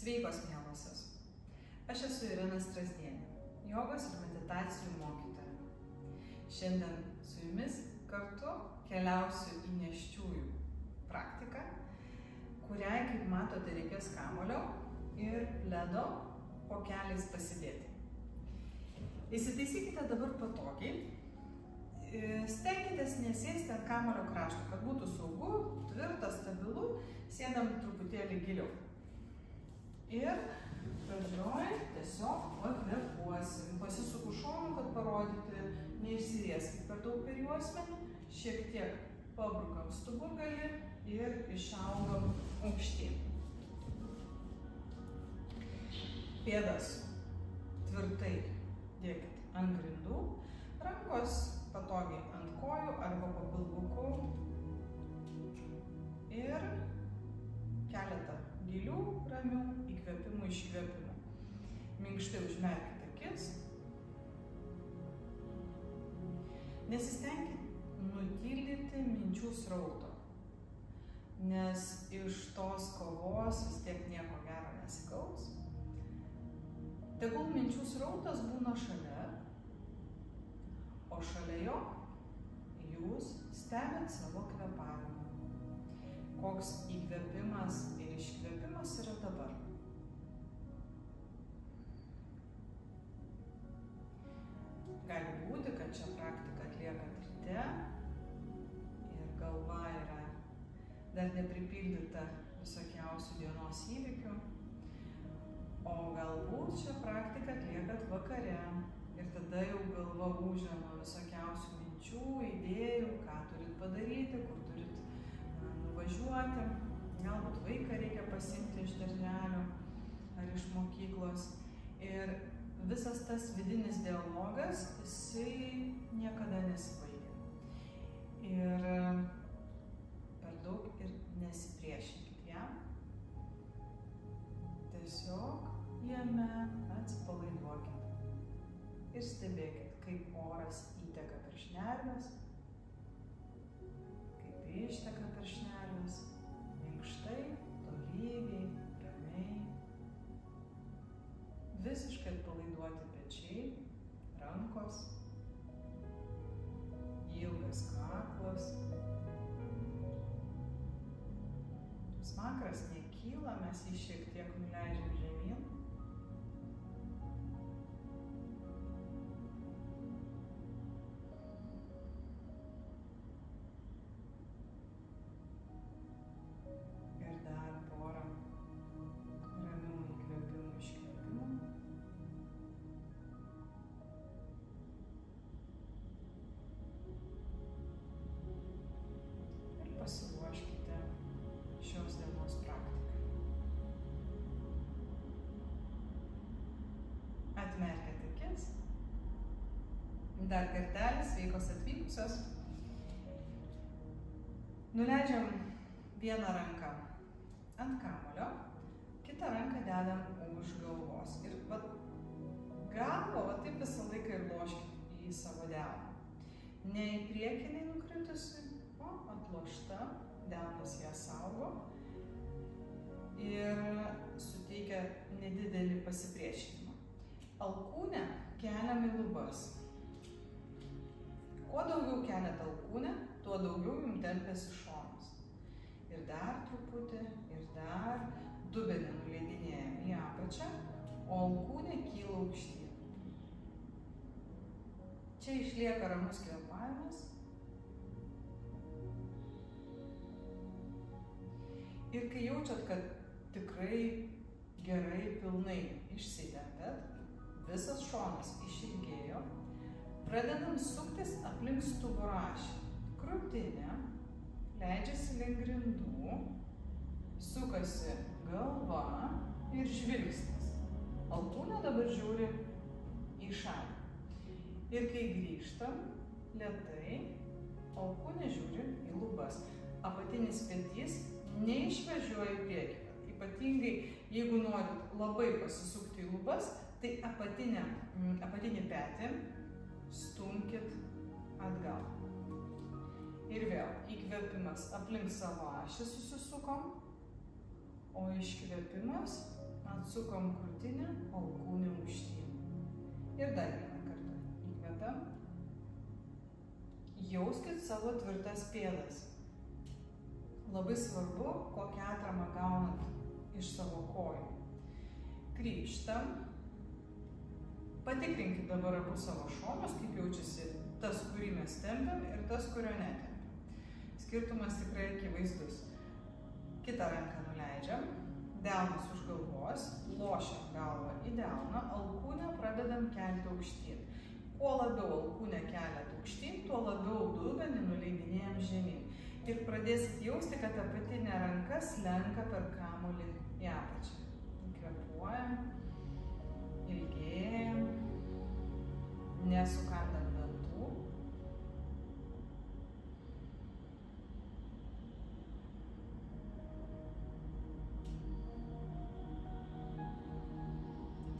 Sveikos mielosios. Aš esu Irena Strasdienė, jogos ir meditacijų mokytoja. Šiandien su jumis kartu keliausiu į nėščiųjų praktiką, kuriai, kaip matote, reikės kamuolio ir pledo po keliais pasidėti. Įsitaisykite dabar patogiai. Stenkitės nesėsti ant kamuolio krašto, kad būtų saugu, tvirta, stabilu, sėdam truputėlį giliau. Ir pradžioj tiesiog pakvėpuosim. Pasisuku šonu, kad parodyti, neišsirieskit per daug per juosmenį, šiek tiek pabrukam stuburgalį ir išaugam aukštyn. Pėdas tvirtai dėkit ant grindų, rankos patogiai ant kojų arba po pilvuku ir keletą gilių, ramių įkvėpimų, iškvėpimų. Minkštai užmerkite akis. Nesistengkite nutildyti minčių srauto, nes iš tos kovos vis tiek nieko gero nesigaus. Tegul minčių srautas būna šalia, o šalia jo jūs stebit savo kvėpavimą. Koks įkvėpimas ir iškvėpimas yra dabar. Gali būti, kad šią praktiką atliekat ryte ir galva yra dar nepripildyta visokiausių dienos įvykių, o galbūt šią praktiką atliekat vakare ir tada jau galva ūžia nuo visokiausių minčių, idėjų, ką turit padaryti, kur turit nuvažiuoti, galbūt vaiką reikia pasiimti iš darželio ar iš mokyklos. Ir visas tas vidinis dialogas, jisai niekada nesibaigia. Ir per daug ir nesipriešinkit jam. Tiesiog jame atsipalaiduokit ir stebėkit, kaip oras įteka per šnerves, kaip išteka per šnerves, minkštai, tolygiai, ramiai. Visiškai atpalaiduoti pečiai, rankos, ilgas kaklas. Smakras nekyla, mes jį šiek tiek nuleidžiam žemyn. Ir dar porą ramių įkvėpimų, iškvėpimų. Ir pasiruoškite šios dienos praktikai. Atmerkite akis. Dar kartelį, sveikos atvykusios. Nuleidžiam vieną ranką ant kamuolio, kitą ranką dedam už galvos. Ir galvą taip visą laiką ir loškit į savo delną. Ne į priekį, nei nukritusi, o atlošta. Delnas ją saugo ir suteikia nedidelį pasipriešinimą. Alkūnę keliam į lubas. Kuo daugiau keliat alkūnę, tuo daugiau jums tempiasi šonas. Ir dar truputį, ir dar dubenį nuleidinėjam į apačią, o alkūnė kyla aukštyn. Čia išlieka ramus kvėpavimas. Ir kai jaučiat, kad tikrai gerai, pilnai išsitempėt, visas šonas išilgėjo, pradedam suktis aplink stuburo ašį. Krūtinė leidžiasi link grindų, sukasi galva ir žvilgsnis. Alkūnė dabar žiūri į šalį. Ir kai grįžtam, lėtai, alkūnė žiūri į lubas. Apatinis petys neišvažiuoja į priekį. Ypatingai, jeigu norit labai pasisukti į lubas, tai apatinį petį stumkit atgal. Ir vėl įkvėpimas aplink savo ašį susisukom, o iškvėpimas atsukom krūtinę, alkūnė aukštyn. Ir dar vieną kartą. Įkvepiam. Jauskit savo tvirtas pėdas. Labai svarbu, kokią atramą gaunat iš savo kojų. Grįžtam. Patikrinkit dabar abu savo šonus, kaip jaučiasi tas, kurį mes tempiam ir tas, kurio netempiam. Skirtumas tikrai akivaizdus. Kitą ranką nuleidžiam, delnas už galvos, lošiam galvą į delną, alkūnę pradedam kelti aukštyn. Kuo labiau alkūnę keliat aukštyn, tuo labiau dubenį nuleidinėjam žemyn. Ir pradėsit jausti, kad apatinė ranka slenka per kamuolį į apačią. Kvėpuojam, ilgėjam, nesukandam dantų.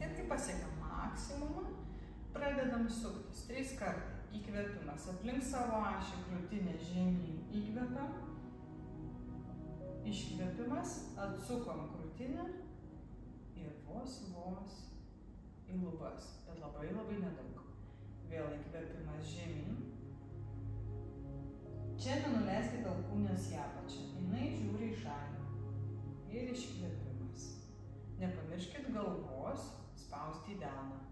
Ir kai pasiekiam maksimumą, pradedam suktis 3 kartai. Įkvėpimas aplink savo ašį, krūtinę žemyn. Įkvepiam. Iškvėpimas, atsukom krūtinę ir vos į lubas, bet labai nedaug. Vėl įkvėpimas žemyn. Čia nenuleiskite alkūnės į apačią, jinai žiūri į šalį. Ir iškvėpimas. Nepamirškit galvos spausti į delną.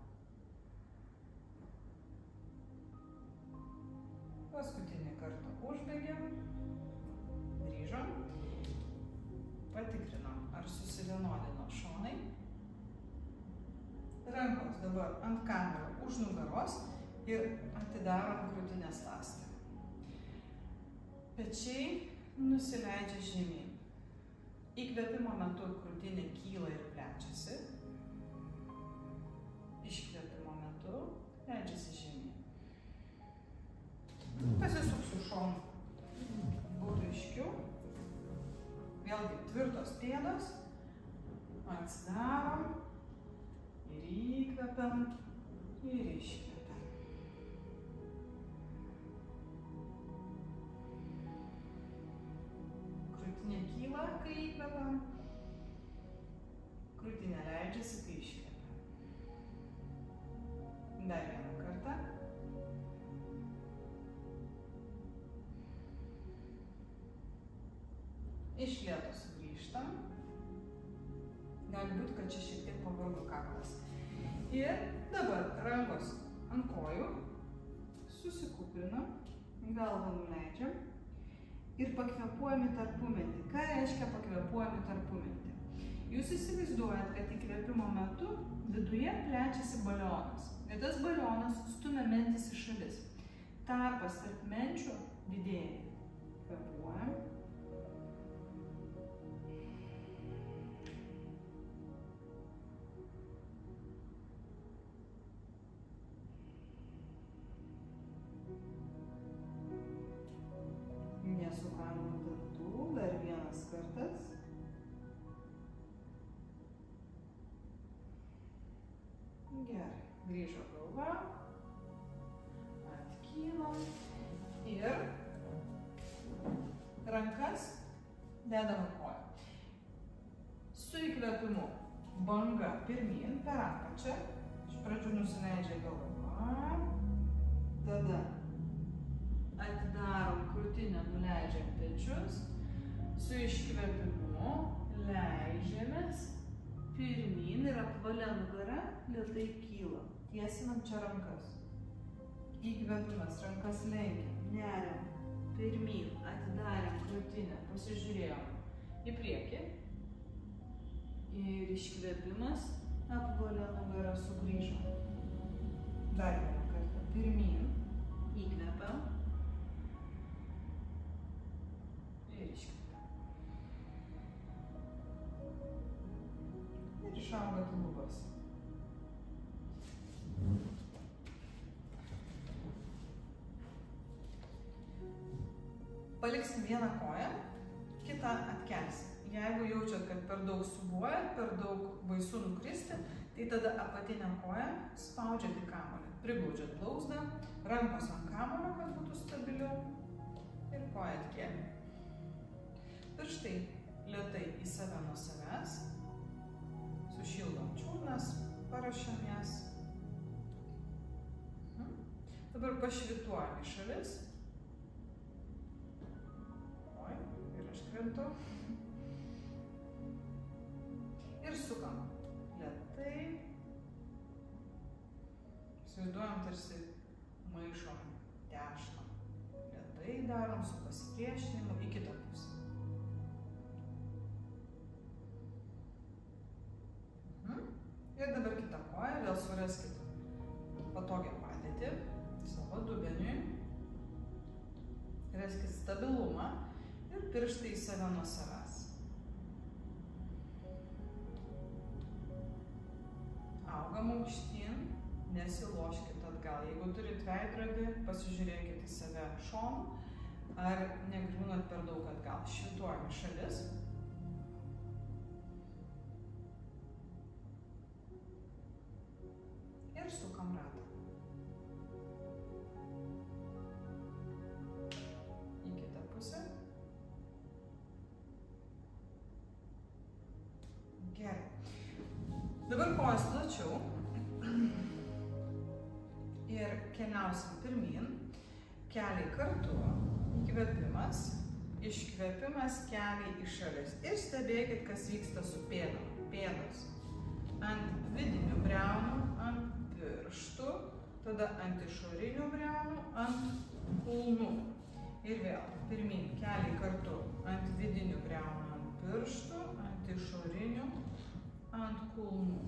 Paskutinį kartą užbaigiam, grįžom, patikrinom, ar susivienodino šonai. Rankos dabar ant kamuolio už nugaros ir atidarom krūtinės ląstą. Pečiai nusileidžia žemyn. Įkvėpimo metu krūtinė kyla ir plečiasi. Iškvėpimo metu leidžiasi žemyn. Pasisuksiu šonu. Būtų aiškiau. Vėlgi tvirtos pėdos. Atsidarom. Ir įkvepiam. Ir iškvepiam. Krūtinė kyla, kai įkvepiam. Krūtinė leidžiasi, kai iškvepiam. Dar vieną kartą. Iš lėto sugrįžtam. Gali būti, kad čia šiek tiek pavargo kaklas. Ir dabar rankos ant kojų. Susikūprinam. Galvą nuleidžiam. Ir pakvėpuojam į tarpumentį. Ką reiškia pakvėpuojam į tarpumentį? Jūs įsivaizduojat, kad įkvėpimo metu viduje plečiasi balionas. Ir tas balionas stumia mentis į šalis. Tarpas tarp menčių didėja. Kvėpuojam. Nesukandam dantų, dar vienas kartas. Gerai, grįžo galva, atkylam ir rankas dedam ant kojų. Su įkvėpimu banga pirmyn per apačią, iš pradžių nusileidžia galva, tada atidarom krūtinę, nuleidžiam pečius, su iškvėpimu leidžiamės pirmyn ir apvalia nugara lėtai kyla. Tiesinam čia rankas. Įkvėpimas, rankas lenkiam, neriam, pirmyn, atidarėm krūtinę, pasižiūrėjom į priekį. Ir iškvėpimas, apvalia nugara, sugrįžom. Dar vieną kartą, pirmyn, įkvepiam. Ir iškvepiam. Ir išaugat lubas. Paliksim vieną koją, kitą atkelsim. Jeigu jaučiat, kad per daug siūbuojat, per daug baisu nukristi, tai tada apatinę koją spaudžiat į kamuolį. Priglaudžiat blauzdą, rankos ant kamuolio, kad būtų stabiliau, ir koją atkėlė. Pirštai lėtai į save nuo savęs, sušildo ruošiamės. Dabar pašvytuojam į šalis. Oi, ir aš krentu. Ir sukam lėtai. Įsivaizduojam, tarsi maišom dešrą. Lėtai darom su pasipriešinimu į kitą pusę. Ir dabar kitą koją, vėl suraskite patogią padėtį savo dubeniui. Raskite stabilumą ir pirštai į save nuo savęs. Augam aukštyn, nesiloškit atgal. Jeigu turit veidrodį, pasižiūrėkit į save šonu, ar negriūnat per daug atgal. Švytuojam į šalis. Ir sukam ratą. Į kitą pusę. Gerai. Dabar kojas plačiau. Ir keliausim pirmyn. Keliai kartu. Įkvėpimas. Iškvėpimas keliai į šalis. Ir stebėkit, kas vyksta su pėdom. Pėdos. Ant vidinių briaunų, ant pirštų, tada ant išorinių briaunų, ant kulnų. Ir vėl, pirmyn, keliai kartu, ant vidinių briaunų, ant pirštų, ant išorinių, ant kulnų.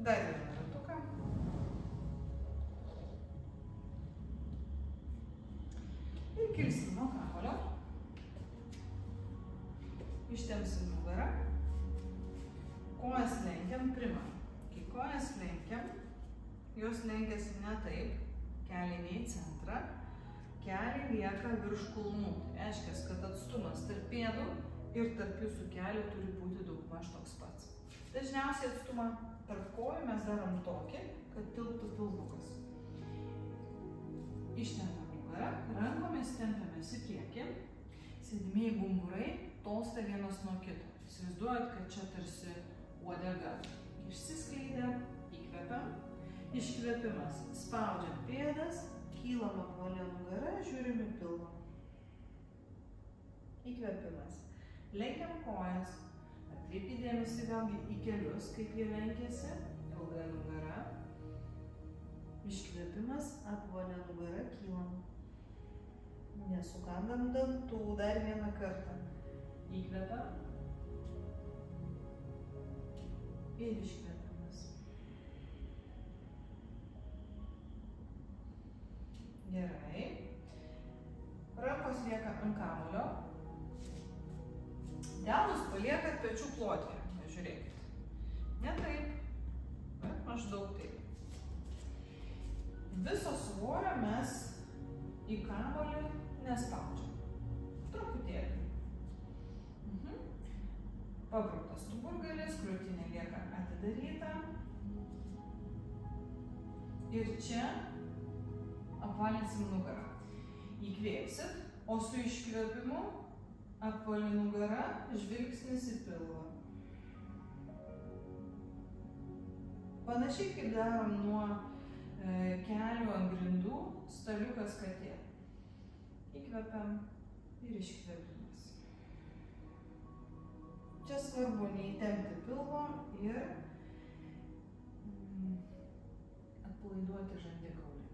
Dar vieną ratuką. Ir kilsim nuo kamuolio. Ištempsim nugarą. Kojas lenkiam, primam. Kai kojas lenkiam, jos lenkiasi ne taip, keliai ne į centrą, keliai lieka virš kulnų. Tai reiškia, kad atstumas tarp pėdų ir tarp jūsų kelių turi būti daugmaž toks pats. Dažniausiai atstumą tarp kojų mes darom tokį, kad tilptų pilvukas. Ištempiam nugarą, rankomis tempiamės į priekį, sėdimieji gumburai tolsta vienas nuo kito. Įsivaizduojat, kad čia tarsi uodega išsiskleidė, įkvepiam, iškvėpimas, spaudžiam pėdas, kylam apvalia nugara, žiūrim į pilvą. Įkvėpimas. Lenkiam kojas, atkreipkite dėmesį vėlgi į kelius, kaip jie lenkiasi, ilga nugara. Iškvėpimas, apvalia nugara, kylam. Nesukandam dantų, dar vieną kartą. Įkvepiam. Ir iškvėpimas. Gerai. Rankos lieka ant kamuolio. Delnus paliekat pečių plotyje. Žiūrėkit. Ne taip, bet maždaug taip. Viso svorio mes į kamuolį nespaudžiam. Truputėlį. Pabrauktas stuburgalis, krūtinė lieka atidaryta. Ir čia apvalinsim nugarą. Įkvėpsit, o su iškvėpimu apvali nugara, žvilgsnis į pilvą. Panašiai kaip darom nuo kelių ant grindų, staliukas katė. Įkvepiam ir iškvėpimas. Čia svarbu neįtempti pilvo ir atpalaiduoti žandikaulį.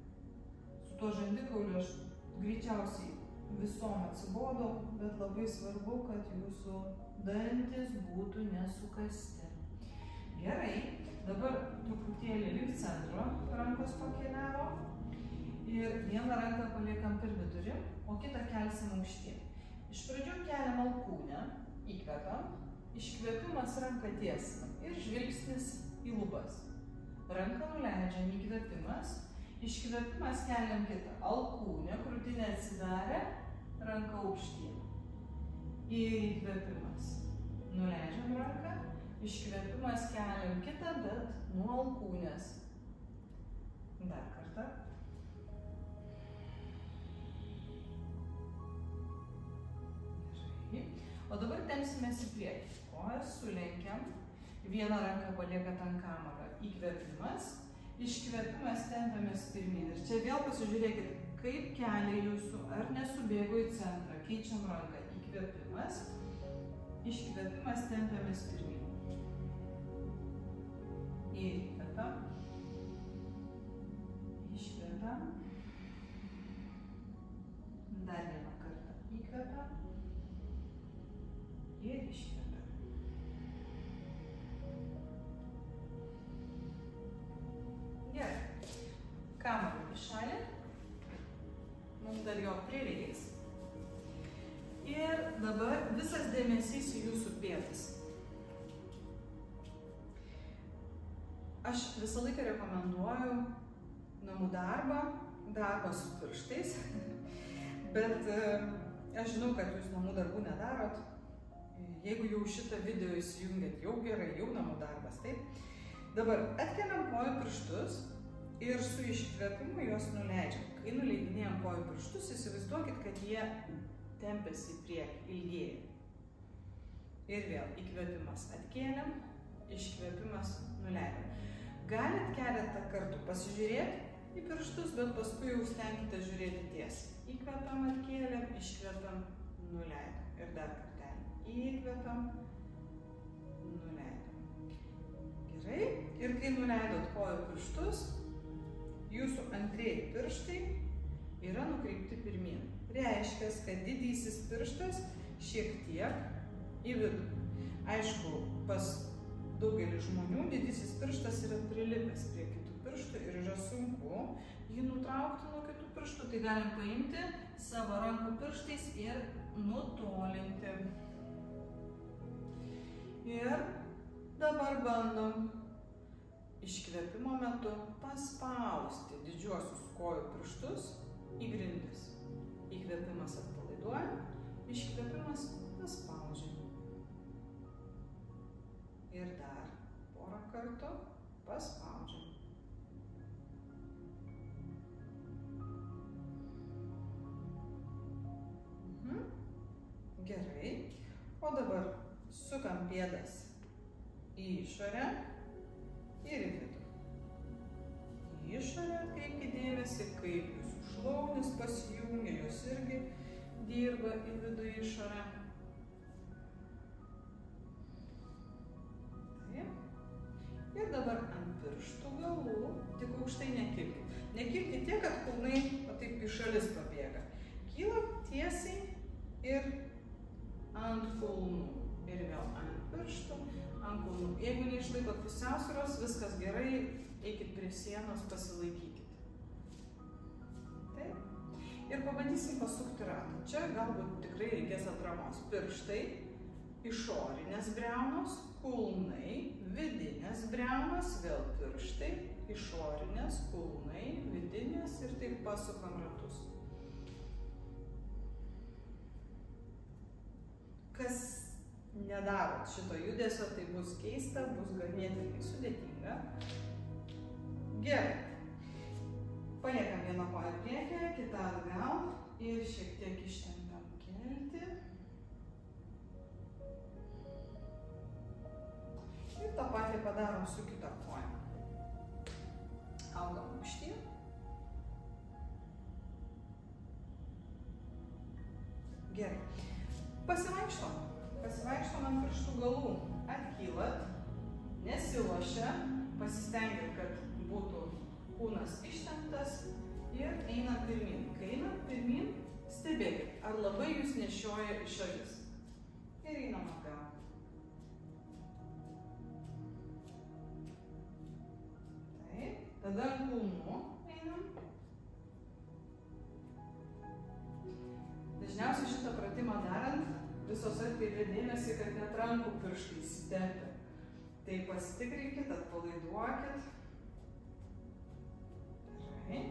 Su tuo žandikauliu aš greičiausiai visom atsibodau, bet labai svarbu, kad jūsų dantis būtų nesukasti. Gerai, dabar truputėlį link centro rankos pakeliavo ir vieną ranką paliekam per vidurį, o kitą kelsim aukštyn. Iš pradžių keliam alkūnę, įkvepiam. Iškvėpimas ranką tiesinam ir žvilgsnis į lubas. Ranką nuleidžiam, įkvėpimas. Iškvėpimas keliam kitą. Alkūnė, krūtinė atsidarė, ranka aukštyn. Ir įkvėpimas. Nuleidžiam ranką. Iškvėpimas keliam kitą, bet nuo alkūnės. Dar kartą. O dabar tempsimės į priekį. Kojas sulenkiam, vieną ranką paliekat ant kamuolio. Įkvėpimas, iškvėpimas, tempiamės pirmyn. Ir čia vėl pasižiūrėkit, kaip keliai jūsų, ar nesubėgo į centrą. Keičiam ranką. Įkvėpimas, iškvėpimas, tempiamės pirmyn. Įkvėpiam, iškvėpiam. Dar vieną kartą. Įkvėpiam ir iškvėpiam. Gerai. Kamuolį į šalį. Mums dar jo prireiks. Ir dabar visas dėmesys į jūsų pėdas. Aš visą laiką rekomenduoju namų darbą su pirštais, bet aš žinau, kad jūs namų darbų nedarot. Jeigu jau šitą video įsijungiat, jau gerai, jau namų darbas, taip? Dabar atkeliam kojų pirštus ir su iškvėpimu juos nuleidžiam. Kai nuleidinėjam kojų pirštus, įsivaizduokit, kad jie tempiasi į priekį, ilgėja. Ir vėl įkvėpimas atkėliam, iškvėpimas nuleidžiam. Galit keletą kartų pasižiūrėti į pirštus, bet paskui jau stenkite žiūrėti tiesiai. Įkvėpiam, atkėliam, iškvėpiam, nuleidžiam. Ir dar kartelį. Įkvėpiam, nuleidžiam. Gerai. Ir kai nuleidot kojų pirštus, jūsų antrieji pirštai yra nukreipti pirmyn. Reiškia, kad didysis pirštas šiek tiek į vidų. Aišku, pas daugelį žmonių didysis pirštas yra prilipęs prie kitų pirštų ir yra sunku jį nutraukti nuo kitų pirštų. Tai galim paimti savo rankų pirštais ir nutolinti. Ir dabar bandom iškvėpimo metu paspausti didžiuosius kojų pirštus į grindis. Įkvėpimas atpalaiduojam, iškvėpimas paspaudžiam. Ir dar porą kartų paspaudžiam. Gerai. O dabar sukam pėdas į išorę ir į vidų. Į išorę atkreipkite dėmesį, kaip jūsų šlaunis pasijungia, jos irgi dirba į vidų išorę. Taip. Ir dabar ant pirštų galų, tik aukštai nekilkit. Nekilkit tiek, kad kulnai taip į šalis pabėga. Kyla tiesiai ir ant kulnų. Ir vėl ant pirštų, ant kulnų. Jeigu neišlaikot pusiausvyros, viskas gerai, eikit prie sienos, pasilaikykit. Taip. Ir pabandysim pasukti ratą. Čia galbūt tikrai reikės atramos. Pirštai, išorinės briaunos, kulnai, vidinės briaunos, vėl pirštai, išorinės, kulnai, vidinės ir taip pasukam ratus. Kas nedarot šito judesio, tai bus keista, bus ganėtinai sudėtinga. Gerai. Paliekam vieną koją priekyje, kitą atgal ir šiek tiek ištempiam kelti. Ir tą patį padarom su kita koja. Augam aukštyn. Gerai. Pasivaikštom ant pirštų galų. Atkylat, nesilošia, pasistengit, kad būtų kūnas ištemptas ir einam pirmyn. Kai einam pirmyn, stebėkit, ar labai jūs nešioja į šalis. Ir einam atgal. Taip, tada ant kulnų einam. Dažniausiai šitą pratimą darant, visos atkreipia dėmesį, kad net rankų pirštai įsitempia. Tai pasitikrinkit, atpalaiduokit. Gerai.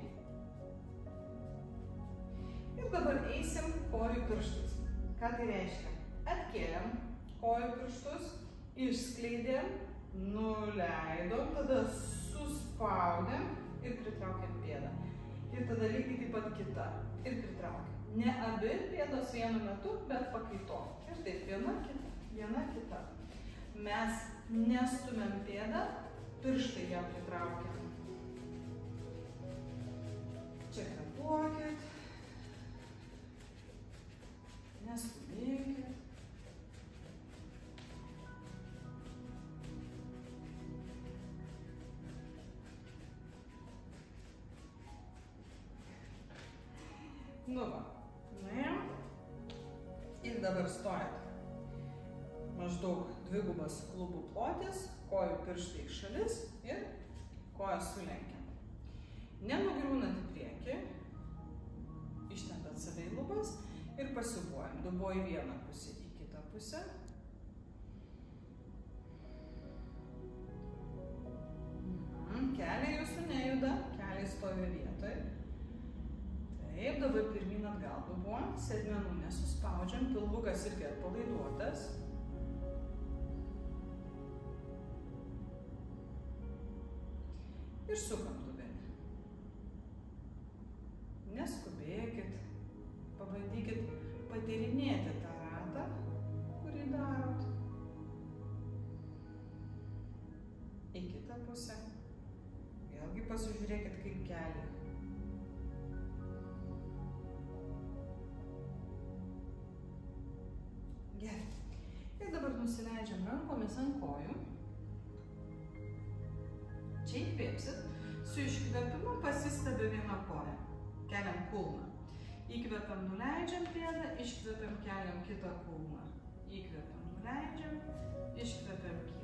Ir dabar eisim kojų pirštais. Ką tai reiškia? Atkėlėm kojų pirštus, išskleidėm, nuleidom, tada suspaudėm ir pritraukėm pėdą. Ir tada lygiai taip pat kita. Ir pritraukėm. Ne abi pėdos vienu metu, bet pakaitom. Ir taip, viena kita. Mes nestumiam pėdą, pirštai ją pritraukiam. Čia kvėpuokit. Neskubėkit. Nu va, nuėjom. Ir dabar stojat. Maždaug dvigubas klubų plotis, kojų pirštai į šalis ir kojas sulenkiam. Nenugriūnat į priekį, ištempiat save į lubas ir pasiūbuojam. Dubuo į vieną pusę, į kitą pusę. Keliai jūsų nejuda, keliai stovi vietoj. Taip, dabar pirmyn atgal dubuo, sėdmenų nesuspaudžiam, pilvukas irgi atpalaiduotas. Ir sukam dubenį. Neskubėkit, pabandykit patyrinėti tą ratą, kurį darot. Į kitą pusę. Vėlgi pasižiūrėkit, kaip keliai. Gerai. Ir dabar nusileidžiam rankomis ant kojų. Čia įkvėpsit. Su iškvėpimu pasistebi vieną koją. Keliam kulną. Įkvėpiam, nuleidžiam pėdą, iškvėpiam, keliam kitą kulną. Įkvėpiam, nuleidžiam, iškvėpiam, kylam.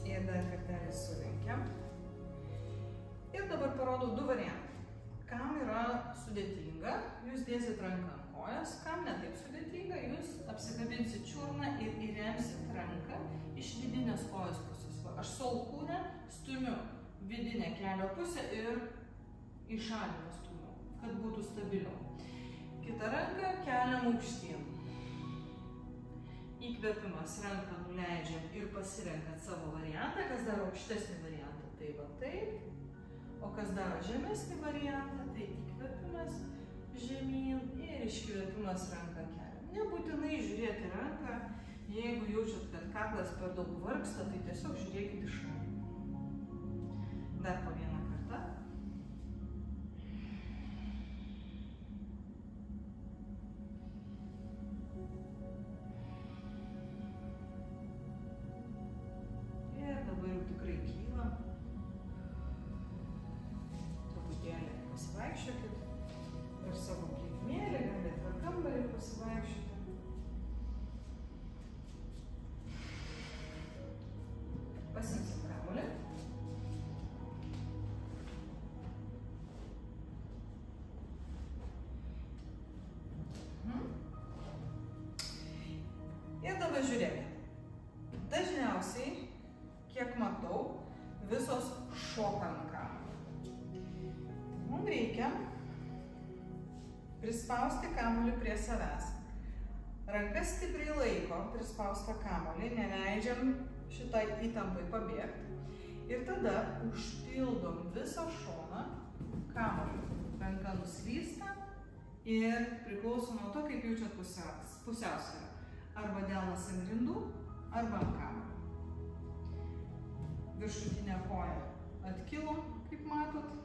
Ir dar kartelį sulenkiam. Ir dabar parodau du variantai. Kam yra sudėtinga, jūs dėsit ranką ant kojas, kam ne taip sudėtinga, jūs apsikabinsit čiurną ir įremsit ranką iš vidinės kojos pusės. Aš su alkūne stumiu vidinę kelio pusę ir į šalį stumiu, kad būtų stabiliau. Kitą ranką keliam aukštyn. Įkvėpimas, ranką nuleidžiam ir pasirenkat savo variantą, kas daro aukštesnį variantą, tai va taip. O kas daro žemesnį variantą, tai įkvėpimas žemyn ir iškvėpimas ranką keliam. Nebūtinai žiūrėti ranką, jeigu jaučiat, kad kaklas per daug vargsta, tai tiesiog žiūrėkit į šalį. Dar po vieną kartą. Pasivaikščiokit per savo plytmėlį, galite per kambarį pasivaikščioti. Pasimsim kamuolį. Ir dabar žiūrėkit. Dažniausiai, kiek matau, visos šoka ant kamuolio. Mums reikia prispausti kamuolį prie savęs. Rankas stipriai laiko prispaustą kamuolį, neleidžiam šitai įtampai pabėgti. Ir tada užpildom visą šoną kamuolį. Ranka nuslysta ir priklauso nuo to, kaip jaučiat pusiausvyrą. Arba delnas ant grindų, arba ant kamuolio. Viršutinė koja atkilo, kaip matot.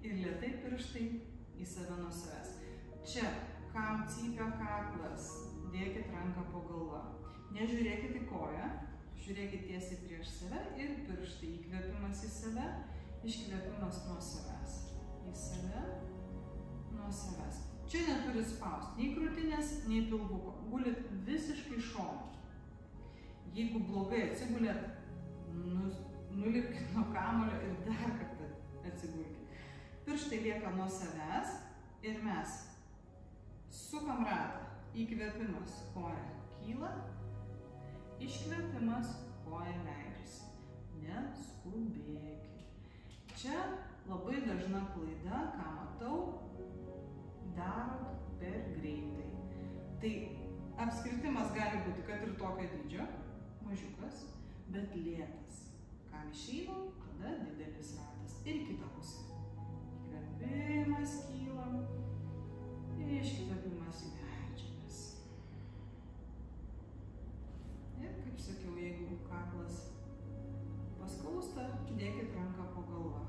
Ir lėtai pirštai į save nuo savęs. Čia, kam cypia kaklas, dėkit ranką po galva. Nežiūrėkit į koją, žiūrėkit tiesiai prieš save ir pirštai. Įkvėpimas į save, iškvėpimas nuo savęs. Į save, nuo savęs. Čia neturit spausti nei krūtinės, nei pilvuko. Gulit visiškai šonu. Jeigu blogai atsigulėt, nulipkit nuo kamuolio ir dar kartą atsigulkit. Pirštai lieka nuo savęs ir mes sukam ratą. Įkvėpimas, koja kyla, iškvėpimas, koja leidžiasi. neskubėkit. Čia labai dažna klaida, ką matau, darot per greitai. Tai apskritimas gali būti, kad ir tokio dydžio, mažiukas, bet lėtas. Kam išeinam, tada didelis ratas. Ir kitą pusę. Įkvėpimas kylam, iškvėpimas leidžiamės. Ir kaip sakiau, jeigu kaklas paskausta, dėkit ranką po galva.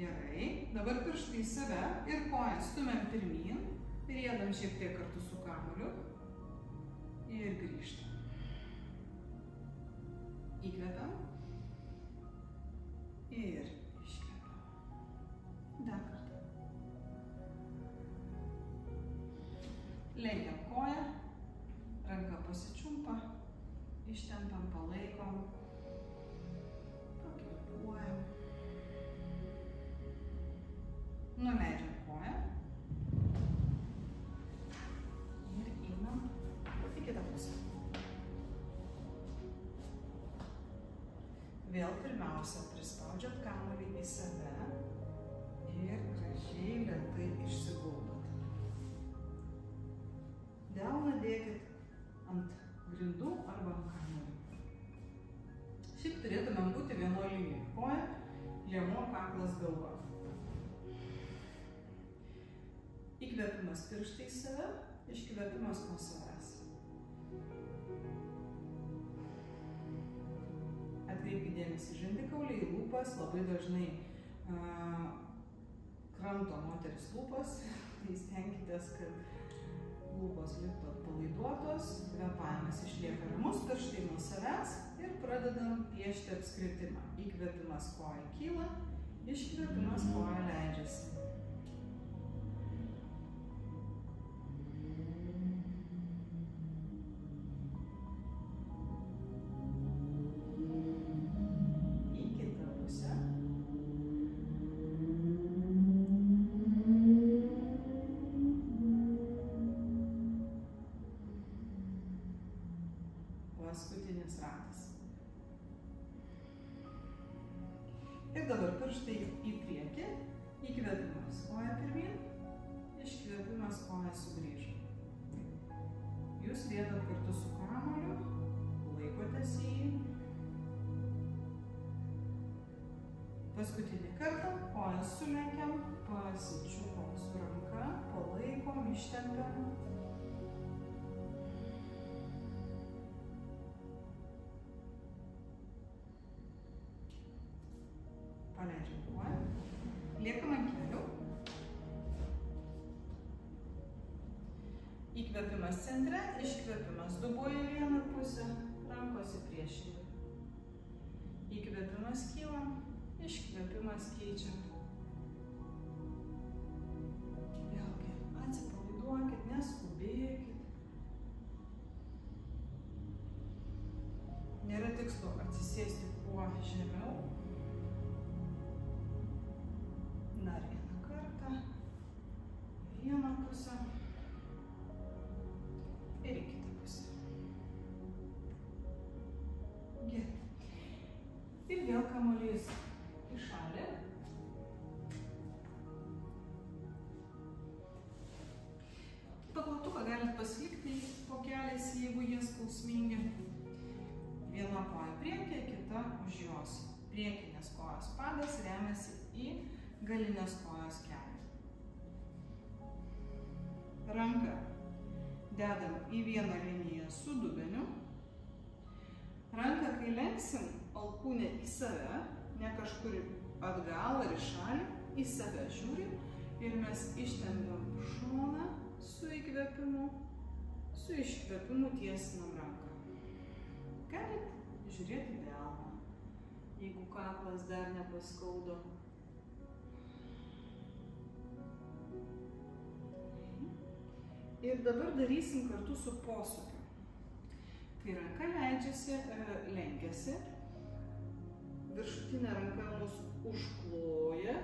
Gerai, dabar pirštai į save ir kojas stumiam pirmyn, riedam šiek tiek kartu su kamuoliu ir grįžtam. Įkvepiam ir iškvepiam. Dar kartą. Lenkiam koją, ranka pasičiumpa, ištempiam, palaikom, pakvėpuojam. Nuleidžiam koją ir einam į kitą pusę. Vėl pirmiausia prispaudžiat kamuolį į save ir gražiai lėtai išsiguldot. Delną dėkit ant grindų arba ant kamuolio. Šiaip turėtumėm būti vienoj linijoj. Koja, liemuo, kaklas, galva. Įkvėpimas pirštai į save, iškvėpimas nuo savęs. Atkreipkite dėmesį žandikaulį, į lūpas, labai dažnai kramto moteris lūpas, tai stenkitės, kad lūpos liktų atpalaiduotos, kvėpavimas išlieka ramus, pirštai nuo savęs ir pradedam piešti apskritimą. Įkvėpimas koja kyla, iškvėpimas koja leidžiasi. Paskutinis ratas. Ir dabar pirštai į priekį, įkvėpimas koja pirmyn, iškvėpimas koja sugrįžo. Jūs riedat kartu su kamuoliu, laikotės į jį. Paskutinį kartą kojas sulenkiam, pasičiupom su ranka, palaikom, ištempiam. Paleidžiam koją, liekam ant kelių. Įkvėpimas centre, iškvėpimas dubuoja į vieną pusę, rankos į priešingą. Įkvėpimas kylam, iškvėpimas keičiam. Vėlgi, atsipalaiduokit, neskubėkit. Nėra tikslo atsisėsti kuo žemiau. Dar vieną kartą, vieną pusę ir į kitą pusę. Gerai. Ir vėl kamuolys į šalį. Paklatuką galit pasilikti po keliais, jeigu jie skausmingi. Viena koja priekyje, kita už jos. Priekinės kojos padas remiasi į galinės kojos kelią. Ranką dedam į vieną liniją su dubeniu. Ranką, kai lenksim, alkūnę į save, ne kažkur atgal ar į šalį, į save žiūrim ir mes ištempiam šoną su įkvėpimu, su iškvėpimu tiesinam ranką. Galit žiūrėti delną, jeigu kaklas dar nepaskaudo. Ir dabar darysim kartu su posūkiu. Tai ranka leidžiasi, lenkiasi, viršutinė ranka mus užkloja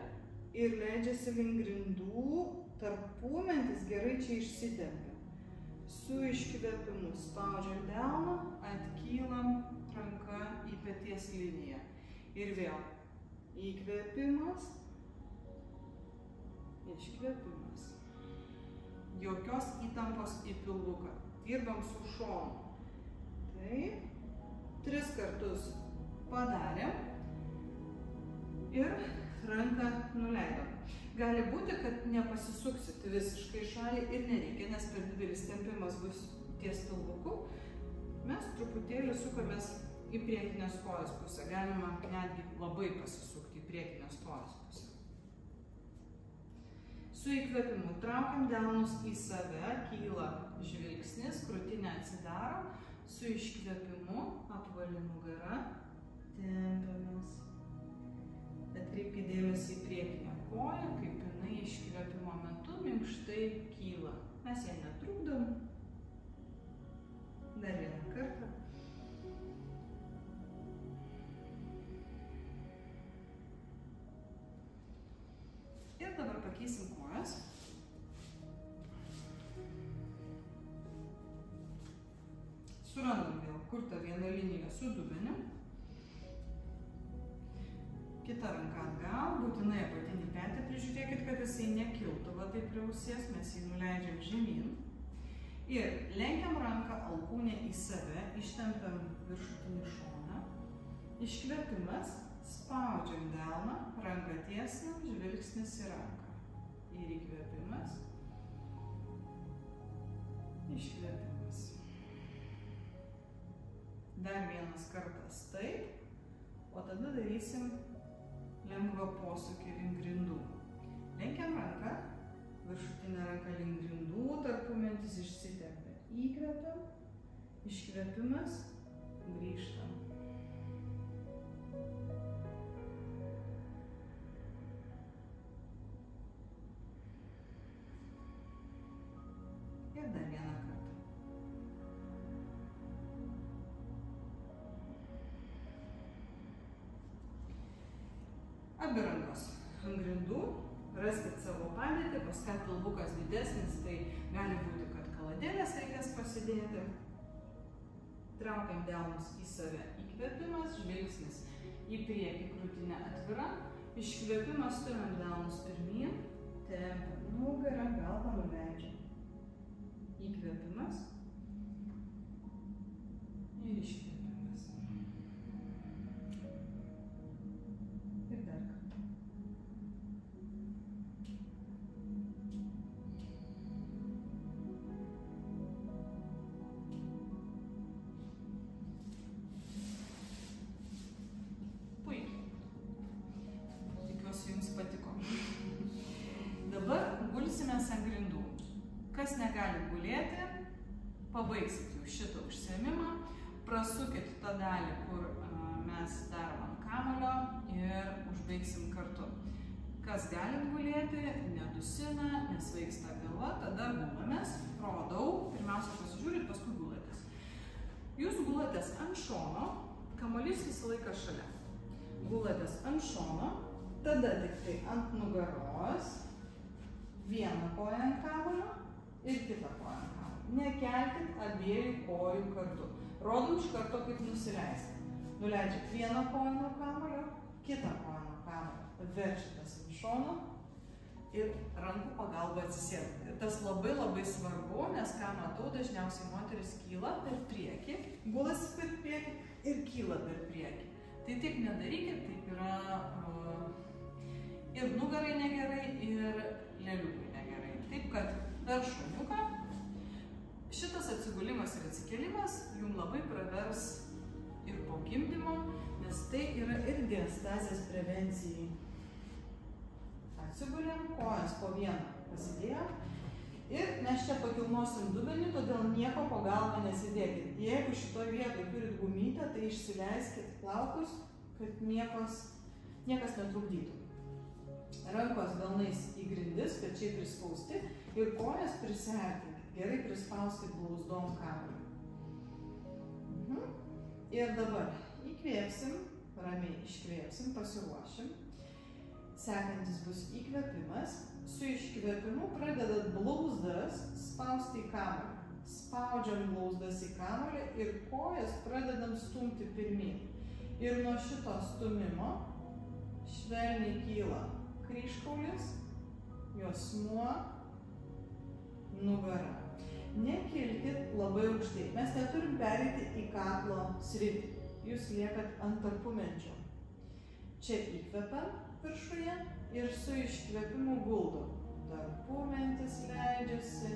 ir leidžiasi link grindų, tarpumentis gerai čia išsitempia. Su iškvėpimu spaudžiam delną, atkylam, ranka į peties liniją. Ir vėl įkvėpimas, iškvėpimas. Jokios įtampos į pilvuką. Dirbam su šonu. Taip. 3 kartus padarėm. Ir ranką nuleidom. Gali būti, kad nepasisuksit visiškai šalį ir nereikia, nes per didelis tempimas bus ties pilvuku. Mes truputėlį sukamės į priekinės kojos pusę. Galima netgi labai pasisukti į priekinės kojos pusę. Su įkvėpimu traukiam delnus į save, kyla žvilgsnis, krūtinė atsidaro. Su iškvėpimu apvali nugara, tempiamės. Atkreipkite dėmesį į priekinę koją, kaip jinai iškvėpimo metu minkštai kyla. Mes ją netrukdom. Dar vieną kartą. Ir dabar pakeisim kojas. Surandam vėl, kur ta viena linija su dubeniu. Kita ranka atgal, būtinai apatinį petį prižiūrėkit, kad jisai nekiltų, va taip prie ausies, mes jį nuleidžiam žemyn. Ir lenkiam ranką alkūnę į save, ištempiam viršutinį šoną. Iškvėpimas, spaudžiam delną, ranką tiesinam, žvilgsnis į ranką. Ir įkvėpimas, iškvėpimas. Dar vienas kartas taip, o tada darysim lengvą posūkį link grindų. Lenkiam ranką, viršutinę ranką link grindų, tarpumentis išsitempia. Įkvepiam, iškvėpimas, grįžtam. Ir dar vieną kartą. Abi rankos ant grindų, raskit savo padėtį, pas ką pilvukas didesnis, tai gali būti, kad kaladėlės reikės pasidėti. Traukiam delnus į save, įkvėpimas, žvilgsnis į priekį, krūtinė atvira, iškvėpimas, stumiam delnus pirmyn, tempiam nugarą, galvą nuleidžiam. Įkvėpimas ir iškvėpimas. Ir dar kartą. Puikiai. Tikiuosi jums patiko. Dabar gulsimės ant grindų. Kas negali gulėti, pabaigsit jau šitą užsiėmimą, prasukit tą dalį, kur mes darom ant kamuolio ir užbaigsim kartu. Kas galit gulėti, nedusina, nesvaigsta galva, tada gulamės, rodau, pirmiausia pasižiūrit, paskui gulatės. Jūs gulatės ant šono, kamuolys visą laiką šalia. Gulatės ant šono, tada tik tai ant nugaros, vieną koją ant kamuolio ir kitą koją ant kamuolio. Nekelkit abiejų kojų kartu. Rodom iš karto, kaip nusileisti. Nuleidžiat vieną koją nuo kamuolio, kitą koją nuo kamuolio. Verčiatės ant šono ir rankų pagalba atsisėdate. Ir tas labai labai svarbu, nes ką matau, dažniausiai moteris kyla per priekį, gulasi per priekį ir kyla per priekį. Tai taip nedarykit, taip yra ir nugarai negerai, ir leliukai negerai. Taip, kad per šuniuką šitas atsigulimas ir atsikėlimas jums labai pravers ir po gimdymo, nes tai yra ir diastazės prevencijai. Atsigulėm, kojas po vieną pasidėjom ir mes čia pakilnosim dubenį, todėl nieko po galvą nesidėkit. Jeigu šitoje vietoje turit gumytę, tai išsileiskit plaukus, kad niekas netrukdytų. Rankos delnais į grindis, pečiai prispausti ir kojas prisiartinkit. Gerai prispauskit blauzdom kamuolį. Ir dabar įkvėpsim, ramiai iškvėpsim, pasiruošim. Sekantis bus įkvėpimas. Su iškvėpimu pradedat blauzdas spausti į kamuolį. spaudžiam glausdas į kamuolį ir kojas pradedam stumti pirmyn. Ir nuo šito stumimo švelniai kyla kryžkaulis, juosmuo, nugara. Nekilkit labai aukštai. Mes neturim pereiti į kaklo sritį. Jūs liekat ant tarpumenčio. Čia įkvepiam viršuje ir su iškvėpimu guldom. Tarpumentis leidžiasi,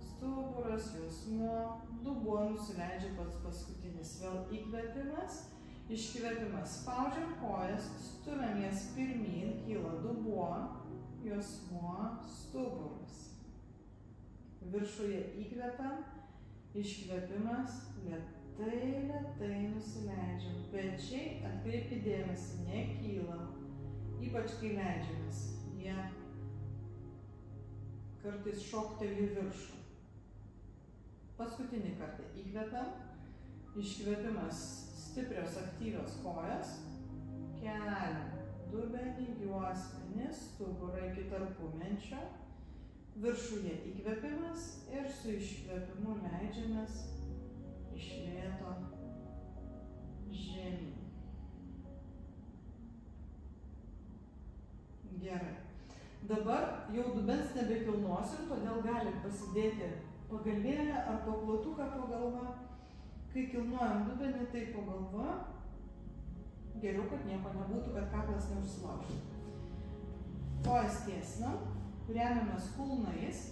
stuburas, juosmuo, dubuo nusileidžia pats paskutinis. Vėl įkvėpimas, iškvėpimas. Spaudžiam kojas, stumiam jas pirmyn, kyla dubuo, juosmuo, stuburas. Viršuje įkvepiam, iškvėpimas, lėtai nusileidžiam. Pečiai, atkreipkit dėmesį, nekyla. Ypač kai leidžiamės, jie kartais šokteli į viršų. Paskutinį kartą įkvepiam, iškvėpimas, stiprios aktyvios kojas, keliam dubenį, juosmenį, stuburą iki tarpumenčio, viršuje įkvėpimas ir su iškvėpimu leidžiamės iš lėto žemyn. Gerai. Dabar jau dubens nebekilnosim, todėl galim pasidėti pagalvėlę ar paklotuką po galva. Kai kilnojam dubenį, tai po galva. Geriau, kad nieko nebūtų, kad kaklas neužsilaužtų. Kojas tiesinam, remiamės kulnais,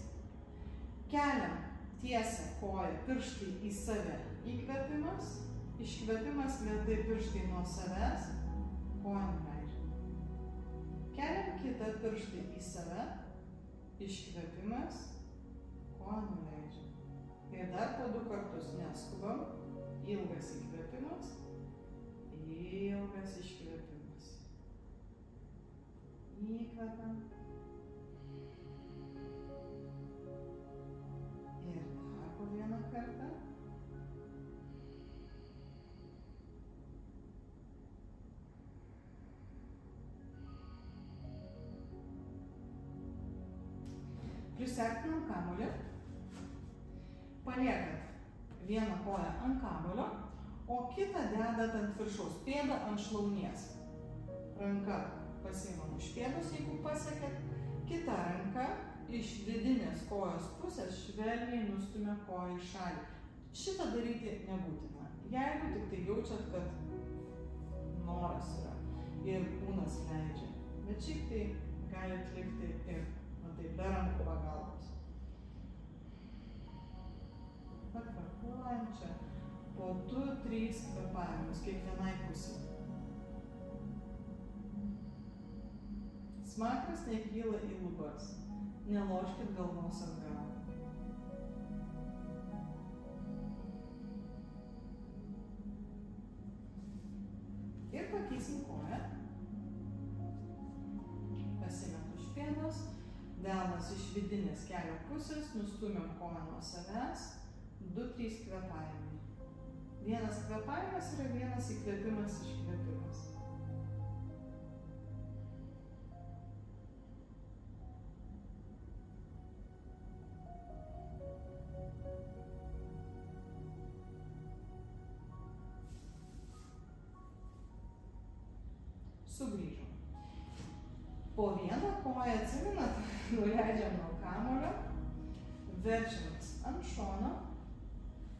keliam tiesią koją, pirštai į save, įkvėpimas, iškvėpimas, lėtai pirštai nuo savęs, koją nuleidžiam. Keliam kitą pirštą į save, iškvėpimas, koją nuleidžiam. Ir dar po 2 kartus neskubam, ilgas įkvėpimas, ilgas iškvėpimas. Įkvepiam. Ir dar po 1 kartą. Prisartinam kamuolį, paliekat vieną koją ant kamuolio, o kitą dedat ant viršaus, pėdą ant šlaunies. Ranka pasiimam iš pėdos, jeigu pasiekėt, kita ranka iš vidinės kojos pusės švelniai nustumia koją į šalį. Šitą daryti nebūtina. Jeigu tik tai jaučiat, kad noras yra ir kūnas leidžia. Bet šiaip tai gali atlikti ir tai be rankų pagalbos. Pakvėpuojam čia po 2-3 kvėpavimus kiekvienai pusei. Smakras nekyla į lubas. Neložkit galvos atgal. Ir pakeisim koją. Pasimetu iš pėdos. Delnas iš vidinės kelio pusės, nustumiam koją nuo savęs, 2-3 kvėpavimai. Vienas kvėpavimas yra vienas įkvėpimas, iškvėpimas. Sugrįžom. Po 1 koją atsimenat, nuleidžiam nuo kamuolio, verčiamės ant šono,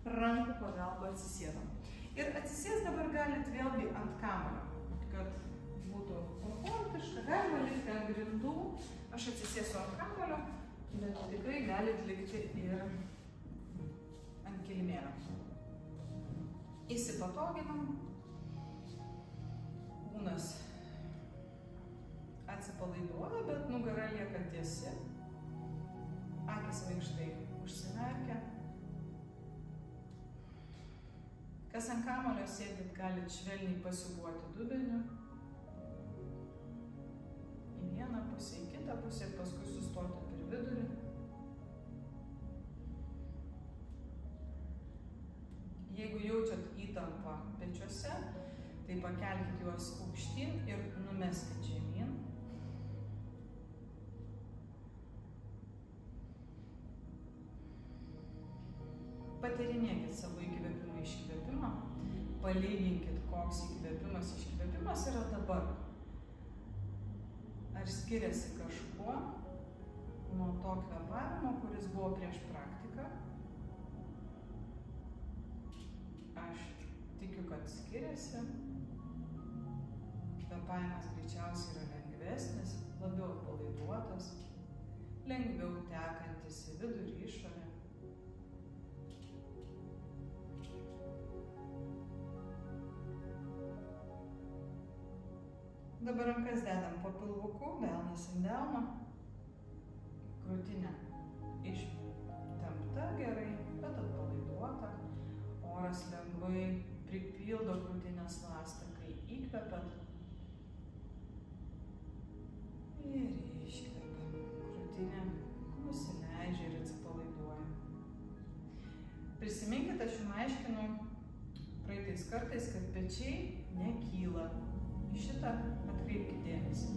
rankų pagalba atsisėdam. Ir atsisės dabar galit vėlgi ant kamuolio, kad būtų komfortiška, galima likti ant grindų. Aš atsisėsiu ant kamuolio, bet tikrai galit likti ir ant kilimėlio. Įsipatoginam, kūnas atsipalaiduoja, bet nugara lieka tiesi, akys minkštai užsimerkia. Kas ant kamuolio sėdit, galit švelniai pasiūbuoti dubeniu į vieną pusę, į kitą pusę, paskui sustoti per vidurį. Jeigu jaučiat įtampą pečiuose, tai pakelkit juos aukštyn ir numeskit žemyn. Patyrinėkit savo įkvėpimą, iškvėpimą, palyginkit, koks įkvėpimas, iškvėpimas yra dabar. Ar skiriasi kažkuo nuo to kvėpavimo, kuris buvo prieš praktiką? Aš tikiu, kad skiriasi. Kvėpavimas greičiausiai yra lengvesnis, labiau atpalaiduotas, lengviau tekantis į vidų ir išorę. Dabar rankas dedam po pilvuku, delnas ant delno, krūtinė ištempta gerai, bet atpalaiduota. Oras lengvai pripildo krūtinės ląstą, kai įkvepiat ir iškvepiam. Krūtinė nusileidžia ir atsipalaiduoja. Prisiminkite, aš jums aiškinau praeitais kartais, kad pečiai nekyla. Į šitą atkreipkite dėmesį.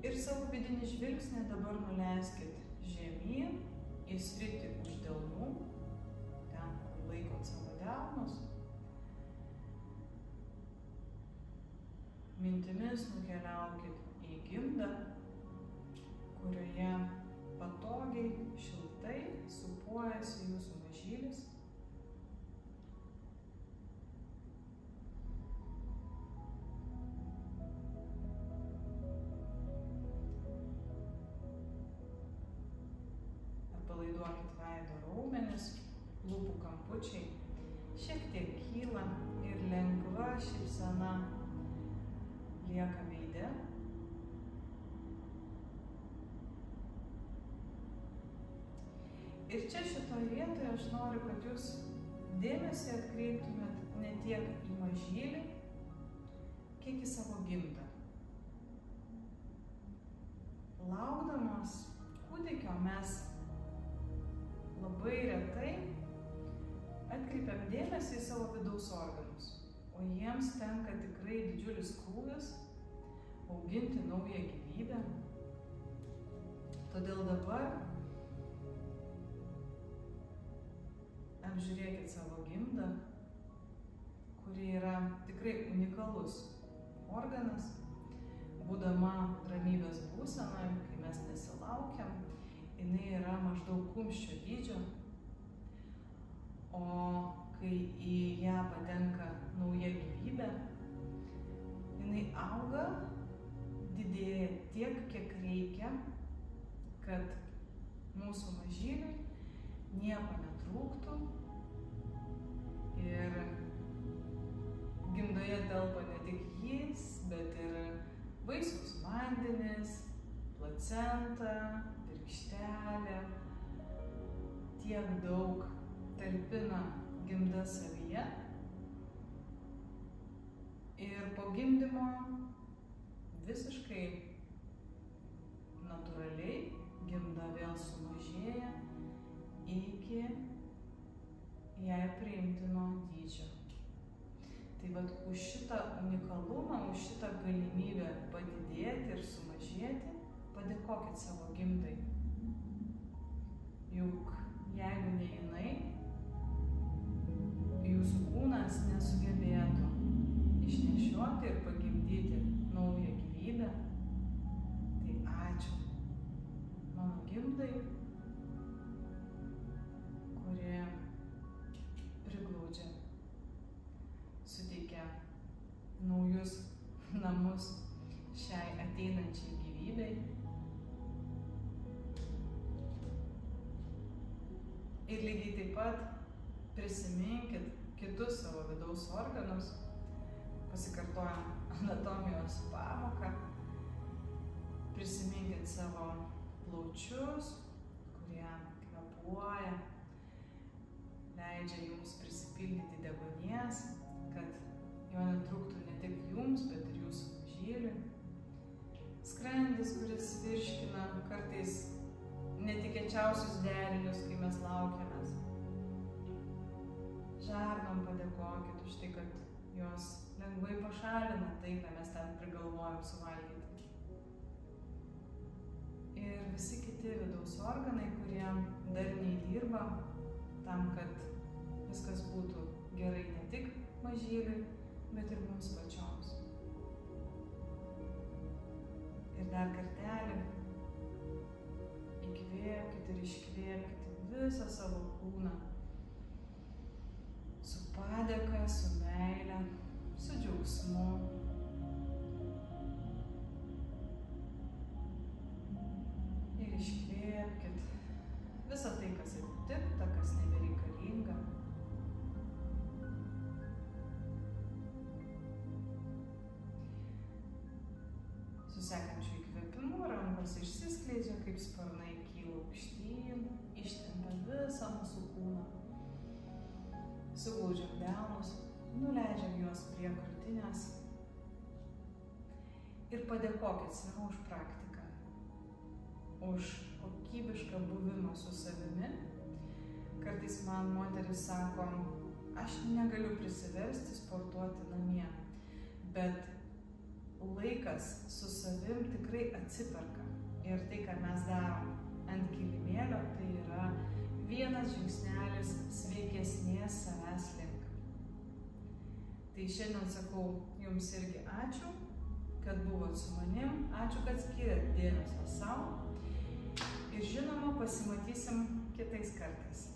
Ir savo vidinį žvilgsnį dabar nuleiskit žemyn į sritį už delnų, ten, kur laikot savo delnus. Mintimis nukeliaukit į gimdą, kurioje patogiai, šiltai sūpuojasi jūsų mažylis. Atpalaiduokit veido raumenis, lūpų kampučiai šiek tiek kyla ir lengva šypsena lieka veide. Ir čia šitoje vietoje aš noriu, kad jūs dėmesį atkreiptumėt ne tiek į mažylį, kiek į savo gimdą. Laukdamas kūdikio mes labai retai atkreipiam dėmesį į savo vidaus organus, o jiems tenka tikrai didžiulis krūvis auginti naują gyvybę. Todėl dabar apžiūrėkit savo gimdą, kuri yra tikrai unikalus organas, būdama ramybės būsenoje, kai mes nesilaukiam. Jinai yra maždaug kumščio dydžio, o kai į ją patenka nauja gyvybė, jinai auga, didėja tiek, kiek reikia, kad mūsų mažyliui nieko netrūktų. Ir gimdoje telpa ne tik jis, bet ir vaisiaus vandenis, placenta, virkštelė, tiek daug talpina gimda savyje. Ir po gimdymo visiškai natūraliai gimda vėl sumažėja iki jai priimtino dydžio. Tai vat už šitą unikalumą, už šitą galimybę padidėti ir sumažėti, padėkokit savo gimdai. Juk jeigu ne jinai, jūsų kūnas nesugebėtų išnešioti ir pagimdyti naują gyvybę. Tai ačiū mano gimdai, kuri priglaudžia, suteikia naujus namus šiai ateinančiai gyvybei. Ir lygiai taip pat prisiminkit kitus savo vidaus organus, pasikartojam anatomijos pamoką, prisiminkit savo plaučius, kurie kvėpuoja, leidžia jums prisipildyti deguonies, kad jo netrūktų ne tik jums, bet ir jūsų mažyliui. Skrandis, kuris virškina kartais netikėčiausius derinius, kai mes laukiamės. Žarnom padėkokit už tai, kad jos lengvai pašalina tai, ką mes ten prigalvojam suvalgyti. ir visi kiti vidaus organai, kurie darniai dirba tam, kad viskas būtų gerai ne tik mažyliui, bet ir mums pačioms. Ir dar kartelį įkvėpkite ir iškvėpkite visą savo kūną su padėka, su meile, su džiaugsmu. Ir iškvėpkite visą tai, kas atitikta, kas nebereikalinga. Su sekančiu įkvėpimu rankos išsiskleidžia kaip sparnai, kyla aukštyn, ištempia visą mūsų kūną. Suglaudžiam delnus, nuleidžiam juos prie krūtinės ir padėkokit sau už praktiką, už kokybišką buvimą su savimi. Kartais man moteris sako, aš negaliu prisiversti sportuoti namie, bet laikas su savim tikrai atsiperka. Ir tai, ką mes darom ant kilimėlio, tai yra vienas žingsnelis sveikesnės savęs link. Tai šiandien sakau jums irgi ačiū, kad buvot su manim, ačiū, kad skyrėt dėmesio sau ir žinoma, pasimatysim kitais kartais.